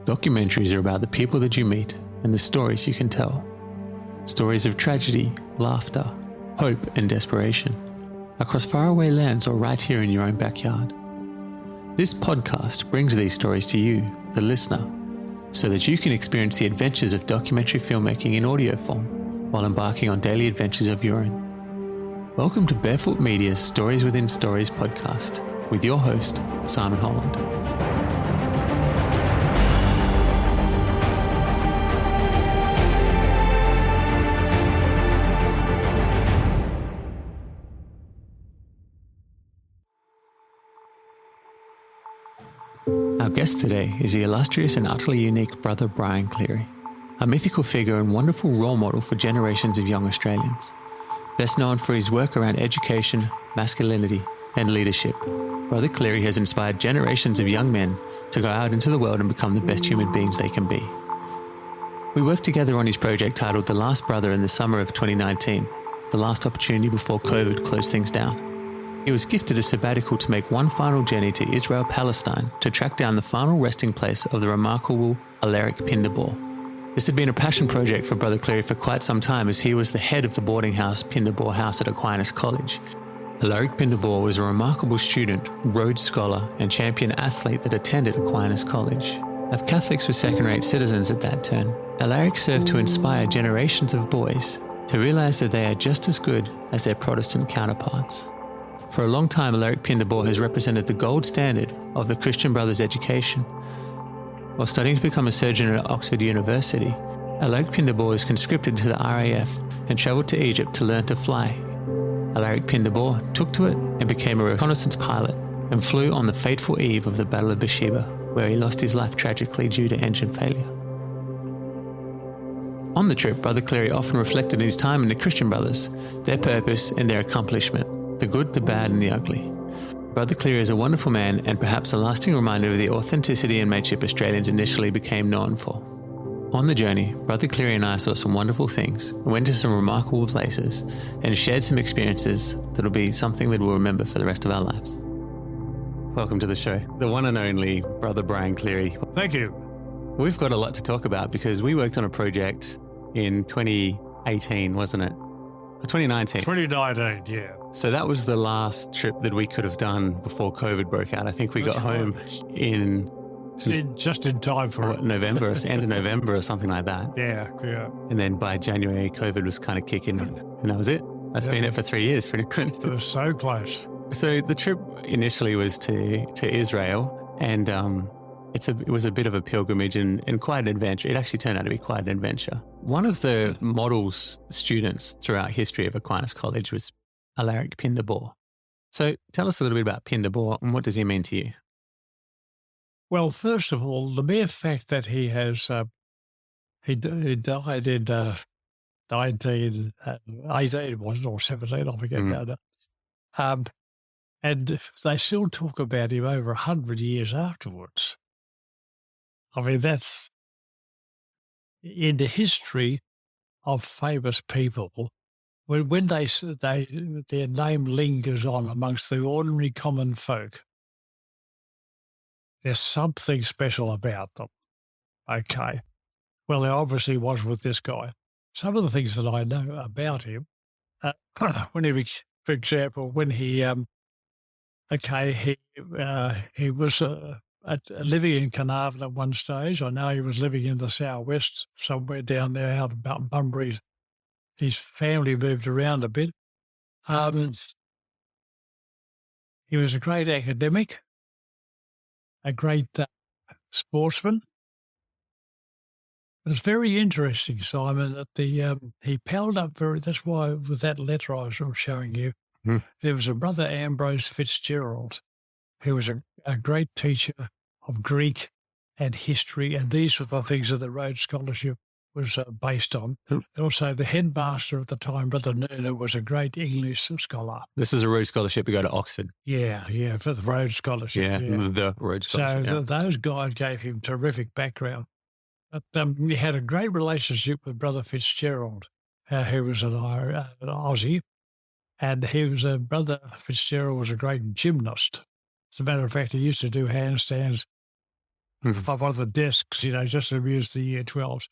Documentaries are about the people that you meet and the stories you can tell. Stories of tragedy, laughter, hope and desperation, across faraway lands or right here in your own backyard. This podcast brings these stories to you, the listener, so that you can experience the adventures of documentary filmmaking in audio form while embarking on daily adventures of your own. Welcome to Barefoot Media's Stories Within Stories podcast with your host, Simon Holland. Our guest today is the illustrious and utterly unique Brother Brian Cleary, a mythical figure and wonderful role model for generations of young Australians. Best known for his work around education, masculinity, and leadership, Brother Cleary has inspired generations of young men to go out into the world and become the best human beings they can be. We worked together on his project titled The Last Brother in the summer of 2019, the last opportunity before COVID closed things down. He was gifted a sabbatical to make one final journey to Israel, Palestine, to track down the final resting place of the remarkable Alaric Pinder Boor. This had been a passion project for Brother Cleary for quite some time, as he was the head of the boarding house Pinder Boor House at Aquinas-College. Alaric Pinder Boor was a remarkable student, Rhodes Scholar, and champion athlete that attended Aquinas-College. As Catholics were second-rate citizens at that turn, Alaric served to inspire generations of boys to realise that they are just as good as their Protestant counterparts. For a long time, Alaric Pinder Boor has represented the gold standard of the Christian brothers' education. While studying to become a surgeon at Oxford University, Alaric Pinder Boor was conscripted to the RAF and travelled to Egypt to learn to fly. Alaric Pinder Boor took to it and became a reconnaissance pilot and flew on the fateful eve of the Battle of Beersheba, where he lost his life tragically due to engine failure. On the trip, Brother Cleary often reflected on his time in the Christian brothers, their purpose and their accomplishment, the good, the bad and the ugly. Brother Cleary is a wonderful man and perhaps a lasting reminder of the authenticity and mateship Australians initially became known for. On the journey, Brother Cleary and I saw some wonderful things, went to some remarkable places, and shared some experiences that'll be something that we'll remember for the rest of our lives. Welcome to the show, the one and only Brother Brian Cleary. Thank you. We've got a lot to talk about because we worked on a project in 2018, wasn't it? 2019. 2019, yeah. So that was the last trip that we could have done before COVID broke out. I think we got home just in time for November, end of November or something like that. Yeah. And then by January, COVID was kind of kicking in, and that was it. That's been it for 3 years, pretty good. It was so close. So the trip initially was to Israel, and it was a bit of a pilgrimage and quite an adventure. It actually turned out to be quite an adventure. One of the models students throughout history of Aquinas-College was Alaric Pinder Boor. So tell us a little bit about Pinder Boor and what does he mean to you? Well, first of all, the mere fact that he has he died in 1918, wasn't it, or 17, I forget now. And they still talk about him over 100 years afterwards. I mean, that's in the history of famous people. When their name lingers on amongst the ordinary common folk, there's something special about them. Okay. Well, there obviously was with this guy. Some of the things that I know about him, for example, when he was living in Carnarvon at one stage. I know he was living in the southwest, somewhere down there out about Bunbury. His family moved around a bit. He was a great academic, a great sportsman. It's very interesting, Simon, that he palled up that's why with that letter I was showing you, there was a Brother Ambrose Fitzgerald, who was a great teacher of Greek and history, and these were the things that the Rhodes Scholarship was based on. Also, the headmaster at the time, Brother Nooner, was a great English scholar. This is a Rhodes Scholarship to go to Oxford. Yeah, for the Rhodes Scholarship. Yeah. The Rhodes Scholarship. So those guys gave him terrific background. But he had a great relationship with Brother Fitzgerald, who was an Aussie, and Brother Fitzgerald was a great gymnast. As a matter of fact, he used to do handstands one of the desks, just to amuse the year 12s.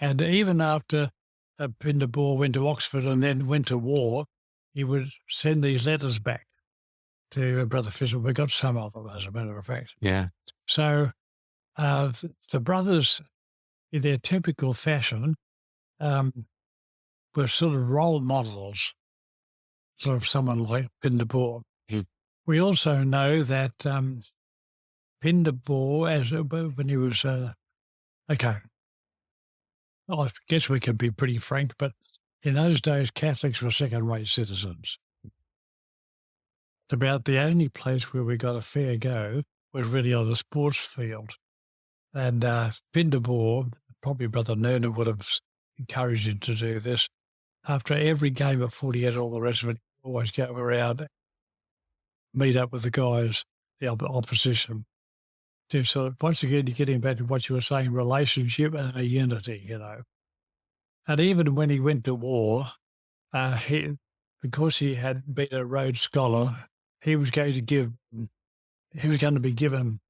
And even after Pinder Boor went to Oxford and then went to war, he would send these letters back to Brother Fisher. We got some of them, as a matter of fact. Yeah. So the brothers, in their typical fashion, were sort of role models, sort of someone like Pinder Boor. We also know that Pinder Boor, when he was, okay, I guess we can be pretty frank, but in those days, Catholics were second-rate citizens. About the only place where we got a fair go was really on the sports field. And Pinder Boor, probably Brother Nerner would have encouraged him to do this. After every game of footy and all the rest of it, always go around, meet up with the guys, the opposition, to sort of, once again, you're getting back to what you were saying, relationship and a unity, And even when he went to war, because he had been a Rhodes Scholar, he was going to be given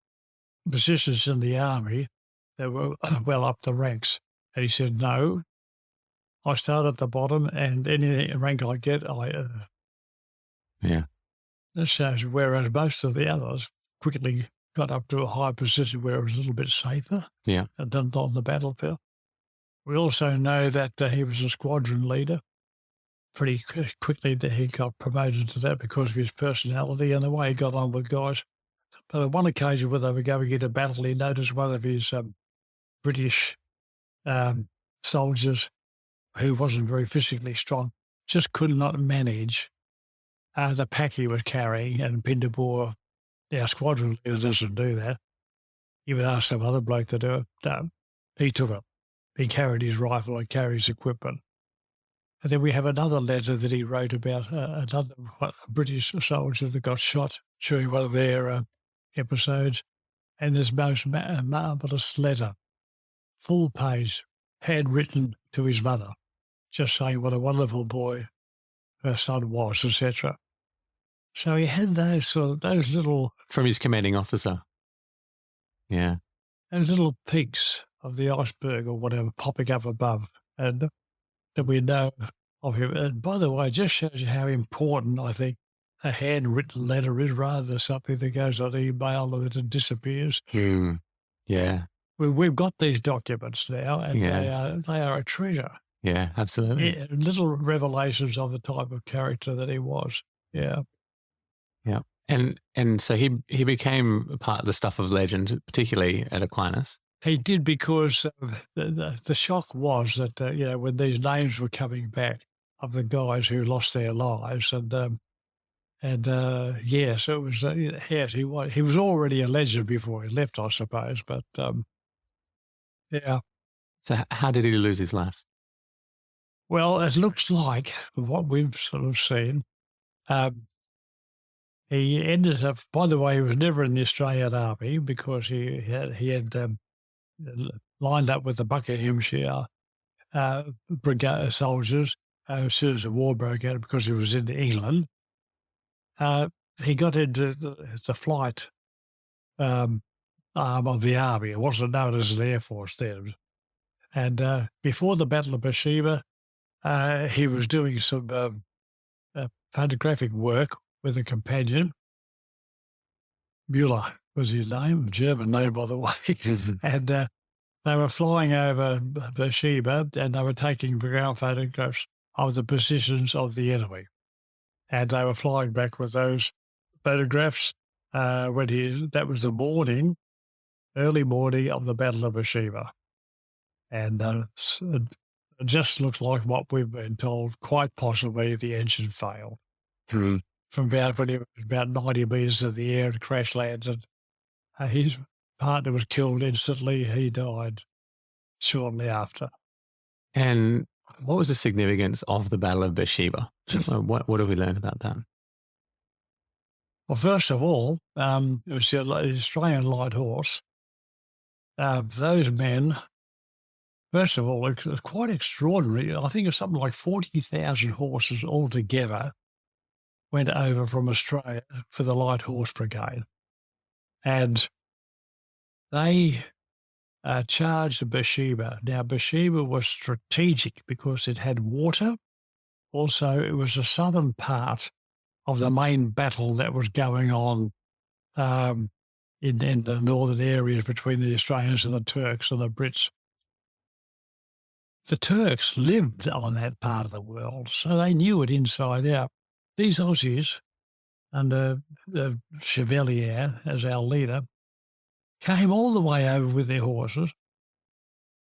positions in the army that were well up the ranks. And he said, no, I start at the bottom, and any rank I get, Yeah. That shows, whereas most of the others quickly got up to a high position where it was a little bit safer. Yeah. And done on the battlefield. We also know that he was a squadron leader. Pretty quickly that he got promoted to that because of his personality and the way he got on with guys. But on one occasion when they were going into battle, he noticed one of his British soldiers who wasn't very physically strong just could not manage the pack he was carrying, and Pinder Boor, our squadron leader, doesn't do that. He would ask some other bloke to do it. No, he took it. He carried his rifle and carried his equipment. And then we have another letter that he wrote about another British soldier that got shot during one of their episodes. And this most marvellous letter, full page, handwritten to his mother, just saying what a wonderful boy her son was, etc. So he had those little... From his commanding officer. Yeah. Those little peaks of the iceberg or whatever popping up above, and that we know of him. And by the way, it just shows you how important I think a handwritten letter is rather than something that goes on email and disappears. Yeah. We've got these documents now, and they are a treasure. Yeah, absolutely. Yeah, little revelations of the type of character that he was. Yeah. Yeah. And so he became part of the stuff of legend, particularly at Aquinas. He did, because the shock was that, when these names were coming back of the guys who lost their lives, so it was, yes, he was already a legend before he left, I suppose, but yeah. So how did he lose his life? Well, it looks like, from what we've sort of seen, he ended up, by the way, he was never in the Australian Army because he had lined up with the Buckinghamshire brigade soldiers as soon as the war broke out because he was in England. He got into the flight arm of the Army. It wasn't known as an Air Force then. And before the Battle of Beersheba, he was doing some photographic work with a companion. Mueller was his name, German name, by the way. And they were flying over Beersheba, and they were taking ground photographs of the positions of the enemy. And they were flying back with those photographs that was the early morning of the Battle of Beersheba. And it just looks like what we've been told, quite possibly the engine failed. From about 90 metres in the air, and crash landed. His partner was killed instantly. He died shortly after. And what was the significance of the Battle of Beersheba? What do we learn about that? Well, first of all, it was the Australian Light Horse. Those men, first of all, it was quite extraordinary. I think it was something like 40,000 horses altogether went over from Australia for the Light Horse Brigade. And they charged Beersheba. Now, Beersheba was strategic because it had water. Also, it was the southern part of the main battle that was going on in the northern areas between the Australians and the Turks and the Brits. The Turks lived on that part of the world, so they knew it inside out. These Aussies, under the Chevalier as our leader, came all the way over with their horses.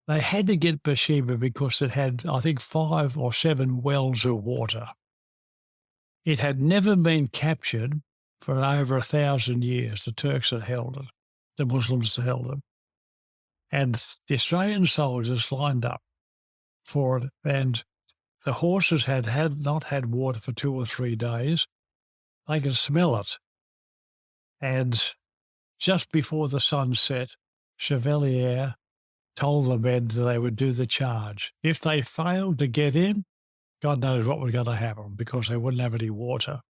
They had to get Beersheba because it had, I think, 5 or 7 wells of water. It had never been captured for over 1,000 years. The Turks had held it. The Muslims had held it. And the Australian soldiers lined up for it, and the horses had not had water for 2 or 3 days. They could smell it. And just before the sun set, Chevalier told the men that they would do the charge. If they failed to get in, God knows what was going to happen because they wouldn't have any water.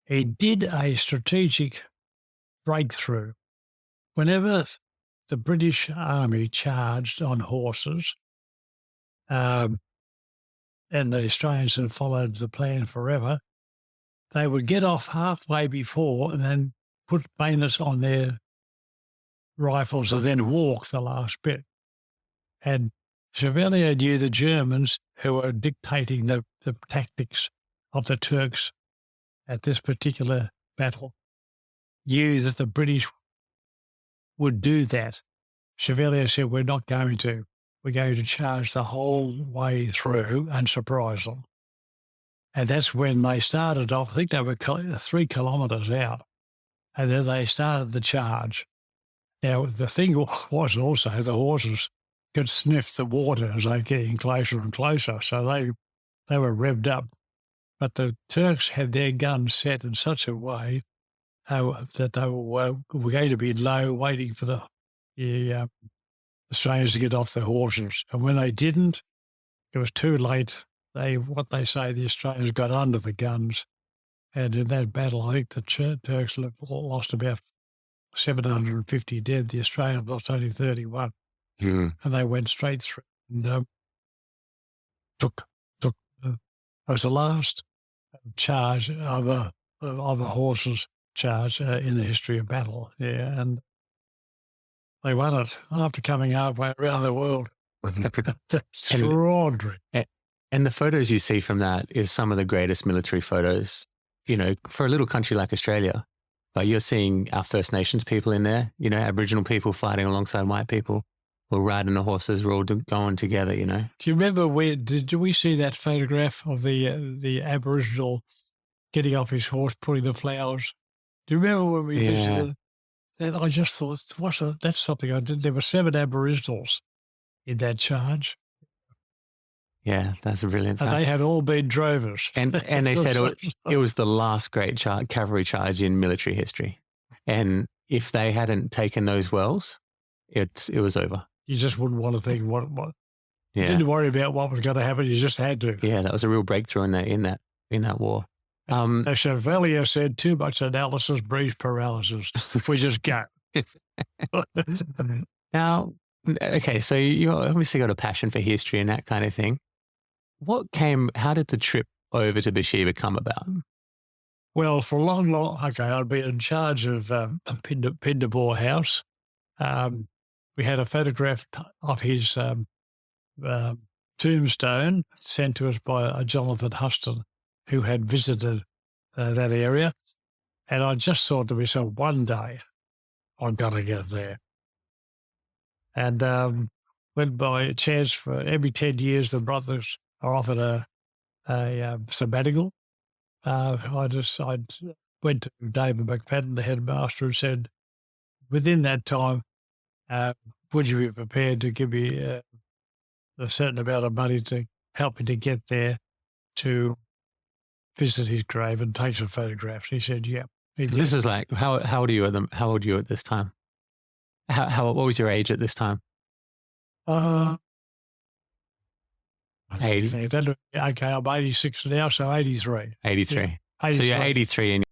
He did a strategic breakthrough. Whenever the British Army charged on horses, and the Australians had followed the plan forever, they would get off halfway before and then put bayonets on their rifles and then walk the last bit. And Chevalier knew the Germans, who were dictating the tactics of the Turks at this particular battle, knew that the British would do that. Chevalier said, we're not going to. We're going to charge the whole way through and surprise them. And that's when they started off. I think they were 3 kilometres out. And then they started the charge. Now, the thing was also the horses could sniff the water as they were getting closer and closer. So they were revved up. But the Turks had their guns set in such a way that they were going to be low, waiting for the Australians to get off their horses. And when they didn't, it was too late. The Australians got under the guns. And in that battle, I think the Turks lost about 750 dead. The Australians lost only 31. And they went straight through and it was the last charge of a horse's charge in the history of battle. Yeah, and they won it after coming halfway around the world. Extraordinary. And the photos you see from that is some of the greatest military photos, for a little country like Australia. But you're seeing our First Nations people in there, Aboriginal people fighting alongside white people. We're riding the horses, we're all going together, Do you remember did we see that photograph of the Aboriginal getting off his horse, putting the flowers? Do you remember when we visited? And I just thought, that's something I did. There were 7 Aboriginals in that charge. Yeah, that's a brilliant And they had all been drovers. And they said it was the last great cavalry charge in military history. And if they hadn't taken those wells, it was over. You just wouldn't want to think what. You didn't worry about what was going to happen. You just had to. Yeah, that was a real breakthrough in that war. As Chevalier said, too much analysis breeds paralysis. We just go. Now, okay, so you obviously got a passion for history and that kind of thing. How did the trip over to Beersheba come about? Well, for a long, I'd been in charge of Pinder Boor House. We had a photograph of his tombstone sent to us by Jonathan Huston, who had visited that area. And I just thought to myself, one day I've got to get there. And when by chance, for every 10 years, the brothers are offered a sabbatical. I went to David McFadden, the headmaster, and said, within that time, would you be prepared to give me a certain amount of money to help me to get there to visit his grave and take some photographs? He said, yeah. This is like, how old are you at this time? What was your age at this time? 80. Okay, I'm 86 now, so 83. 83. 83. So you're 83 and